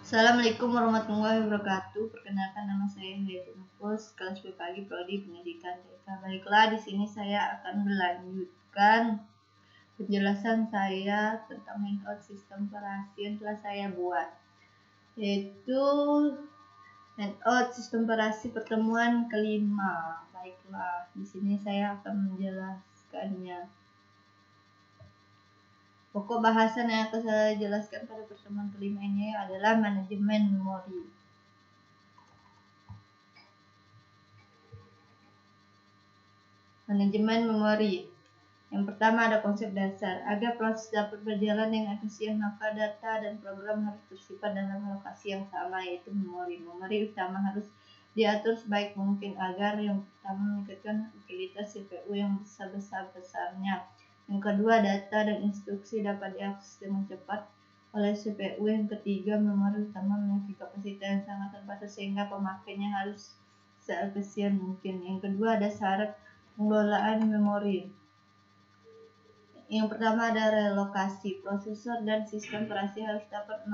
Assalamualaikum warahmatullahi wabarakatuh. Perkenalkan, nama saya Hendriati Nufus, kelas B pagi Prodi Pendidikan TK. Baiklah, di sini saya akan melanjutkan penjelasan saya tentang handout sistem operasi yang telah saya buat, yaitu handout sistem operasi pertemuan kelima. Baiklah, di sini saya akan menjelaskannya. Pokok bahasan yang akan saya jelaskan pada pertemuan kelima ini adalah manajemen memori. Manajemen memori. Yang pertama ada konsep dasar. Agar proses dapat berjalan dengan efisien, maka data dan program harus tersimpan dalam lokasi yang sama, yaitu memori. Memori utama harus diatur sebaik mungkin agar yang pertama meningkatkan utilitas CPU yang besar-besarnya. Yang kedua, data dan instruksi dapat diakses dengan cepat oleh CPU. Yang ketiga, memori utama memiliki kapasitas yang sangat terbatas sehingga pemakainya harus seefisien mungkin. Yang kedua, ada syarat pengelolaan memori. Yang pertama ada relokasi. Prosesor dan sistem operasi harus dapat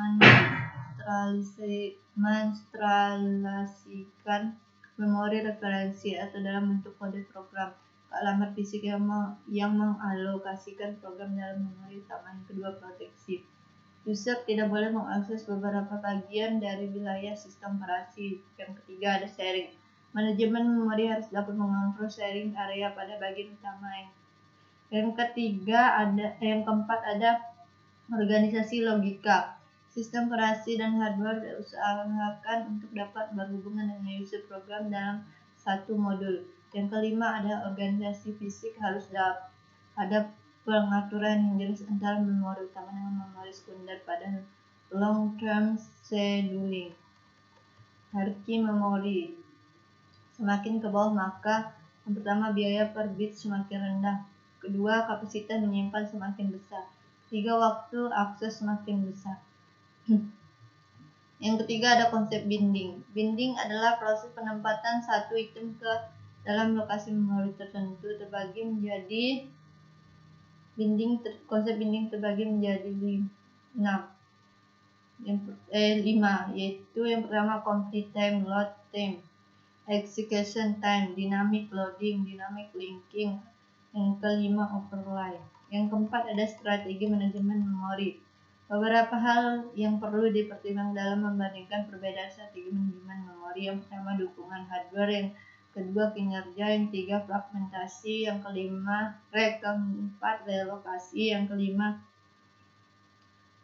menstralasikan memori referensi atau dalam bentuk kode program ke alamat fisik yang mengalokasikan program dalam memori utama. Yang kedua, proteksi. User tidak boleh mengakses beberapa bagian dari wilayah sistem operasi. Yang ketiga ada sharing. Manajemen memori harus dapat mengontrol sharing area pada bagian utama. Yang keempat ada organisasi logika. Sistem operasi dan hardware diusahakan untuk dapat berhubungan dengan user program dalam satu modul. Yang kelima ada organisasi fisik, harus ada pengaturan yang jelas antara memori utama dengan memori sekunder pada long term scheduling. Hierarki memori. Semakin ke bawah maka yang pertama biaya per bit semakin rendah. Kedua, kapasitas menyimpan semakin besar. Tiga, waktu akses semakin besar. Yang ketiga ada konsep binding. Binding adalah proses penempatan satu item ke dalam lokasi memori tertentu. Konsep binding terbagi menjadi 5, yaitu yang pertama complete time, load time, execution time, dynamic loading, dynamic linking. Yang kelima overlay. Yang keempat ada strategi manajemen memori. Beberapa hal yang perlu dipertimbangkan dalam membandingkan perbedaan strategi manajemen memori. Yang pertama dukungan hardware, yang kedua kinerja, yang ketiga fragmentasi, yang keempat relokasi, yang kelima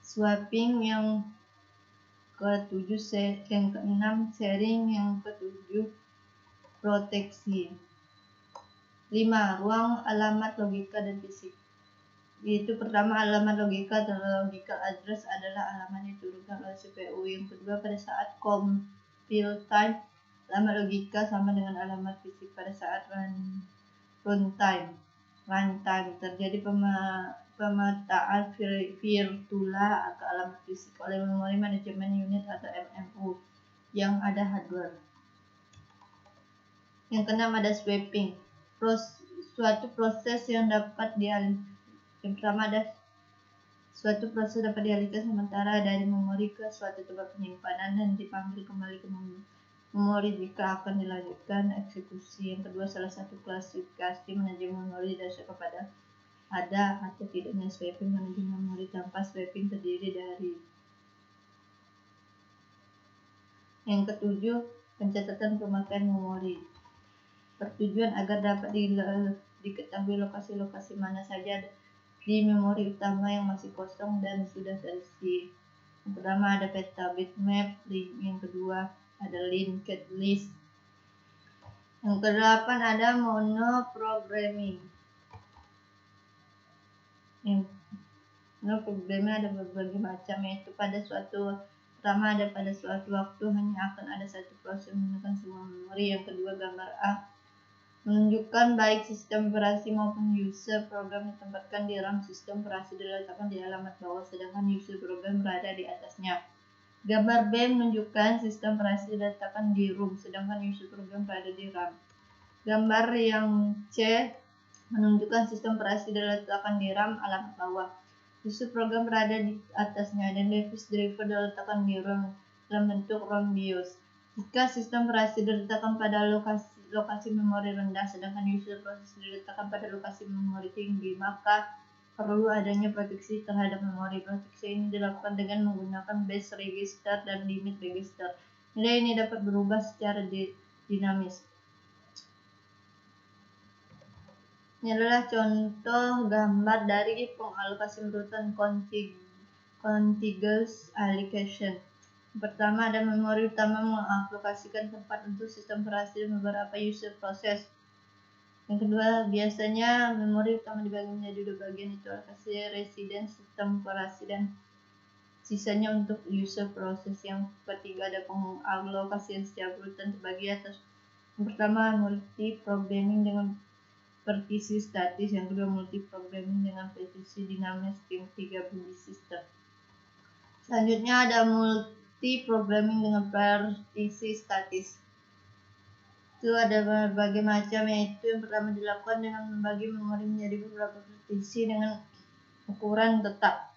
swapping, yang keenam sharing, yang ketujuh proteksi. 5. Ruang alamat logika dan fisik. Yaitu pertama alamat logika atau logical address adalah alamat yang diturunkan oleh CPU. Yang kedua, pada saat compile time, alamat logika sama dengan alamat fisik pada saat runtime. Terjadi pemetaan virtual ke alamat fisik oleh Memory Management Unit atau MMU yang ada hardware. Yang keenam ada swapping. Suatu proses yang dapat dialihkan. Yang pertama ada suatu proses dapat dialihkan sementara dari memori ke suatu tempat penyimpanan dan dipanggil kembali ke memori jika akan dilanjutkan eksekusi. Yang kedua, salah satu klasifikasi manajemen memori dasar kepada ada atau tidaknya swapping. Manajemen memori tanpa swapping terdiri dari. Yang ketujuh, pencatatan pemakaian memori. Bertujuan agar dapat diketahui lokasi-lokasi mana saja di memori utama yang masih kosong dan sudah terisi. Yang pertama ada peta bitmap, yang kedua ada linked list. Yang kedelapan ada monoprogramming. Monoprogramming ada berbagai macam, yaitu pada suatu waktu hanya akan ada satu proses menggunakan semua memori. Yang kedua, gambar A menunjukkan baik sistem operasi maupun user program ditempatkan di RAM. Sistem operasi diletakkan di alamat bawah, sedangkan user program berada di atasnya. Gambar B menunjukkan sistem operasi diletakkan di ROM, sedangkan user program berada di RAM. Gambar yang C menunjukkan sistem operasi diletakkan di RAM alamat bawah, user program berada di atasnya, dan device driver diletakkan di ROM, dalam bentuk rhombius. Jika sistem operasi diletakkan pada lokasi memori rendah, sedangkan user proses diletakkan pada lokasi memori tinggi, maka perlu adanya proteksi terhadap memori. Proteksi ini dilakukan dengan menggunakan base register dan limit register. Nilai ini dapat berubah secara dinamis. Ini adalah contoh gambar dari pengalokasi urutan contiguous allocation. Pertama, ada memori utama mengalokasikan tempat untuk sistem operasi dan beberapa user proses. Yang kedua, biasanya memori utama dibagi menjadi dua bagian, itu alokasi resident sistem operasi dan sisanya untuk user proses. Yang ketiga, ada pengalokasian secara urutan terbagi atas. Yang pertama, multi programming dengan partisi statis, yang kedua multi programming dengan partisi dinamis, yang ketiga bunyi sistem. Selanjutnya ada multi programming dengan partisi statis. Itu ada berbagai macam, yaitu yang pertama dilakukan dengan membagi memori menjadi beberapa partisi dengan ukuran tetap.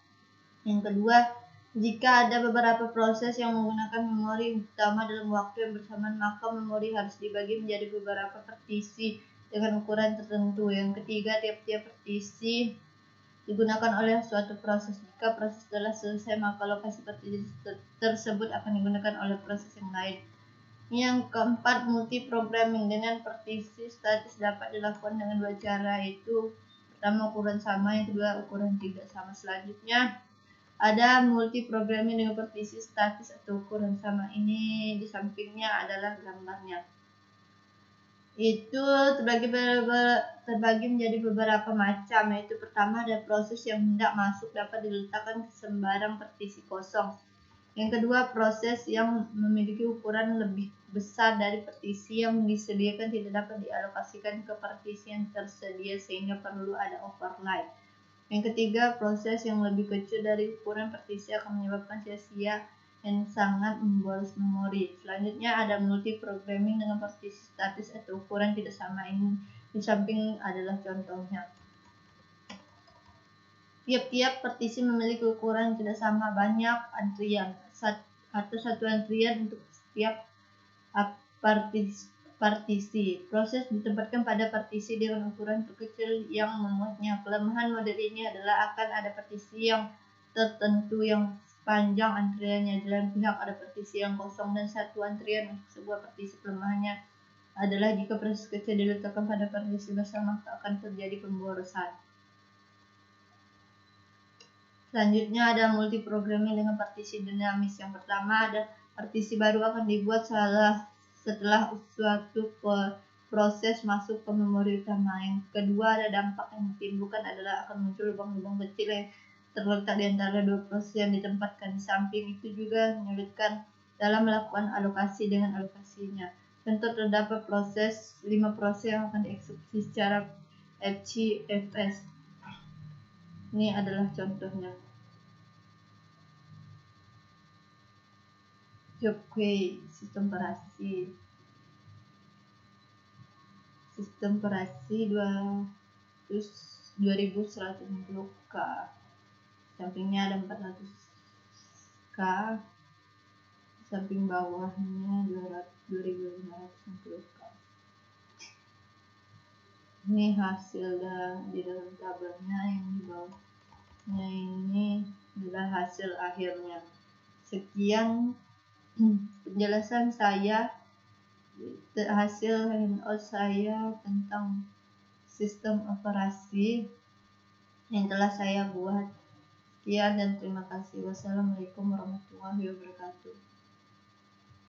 Yang kedua, jika ada beberapa proses yang menggunakan memori utama dalam waktu yang bersamaan, maka memori harus dibagi menjadi beberapa partisi dengan ukuran tertentu. Yang ketiga, tiap-tiap partisi digunakan oleh suatu proses. Jika proses telah selesai, maka lokasi partisi tersebut akan digunakan oleh proses yang lain. Yang keempat, multi-programming dengan partisi statis dapat dilakukan dengan dua cara, yaitu pertama ukuran sama, yang kedua ukuran tidak sama. Selanjutnya ada multi-programming dengan partisi statis atau ukuran sama. Ini di sampingnya adalah gambarnya. Itu terbagi menjadi beberapa macam, yaitu pertama ada proses yang hendak masuk dapat diletakkan ke sembarang partisi kosong. Yang kedua, proses yang memiliki ukuran lebih besar dari partisi yang disediakan tidak dapat dialokasikan ke partisi yang tersedia sehingga perlu ada overlay. Yang ketiga, proses yang lebih kecil dari ukuran partisi akan menyebabkan sia-sia dan sangat memboros memori. Selanjutnya ada multi programming dengan partisi statis atau ukuran tidak sama. Ini di samping adalah contohnya. Tiap-tiap partisi memiliki ukuran tidak sama, banyak antrian atau satu antrian untuk setiap partisi. Proses ditempatkan pada partisi dengan ukuran terkecil yang memuatnya. Kelemahan model ini adalah akan ada partisi yang tertentu yang panjang antriannya, di lain pihak ada partisi yang kosong dan satu antrian untuk sebuah partisi. Kelemahannya adalah jika proses kecil diletakkan pada partisi besar, maka akan terjadi pemborosan. Selanjutnya ada multi programming dengan partisi dinamis. Yang pertama, ada partisi baru akan dibuat setelah suatu proses masuk ke memori utama. Yang kedua, ada dampak yang ditimbulkan adalah akan muncul lubang-lubang kecil yang terletak di antara dua proses yang ditempatkan. Di samping itu juga menyulitkan dalam melakukan alokasi dengan alokasinya. Contoh, terdapat 5 proses yang akan dieksekusi secara FCFS. Ini adalah contohnya. Job queue, sistem operasi 2150K. Sampingnya ada 400K. Samping bawahnya 2560K. Ini hasil di dalam tabelnya, yang di bawahnya ini adalah hasil akhirnya. Sekian penjelasan saya, hasil handout saya tentang sistem operasi yang telah saya buat. Sekian dan terima kasih. Wassalamualaikum warahmatullahi wabarakatuh.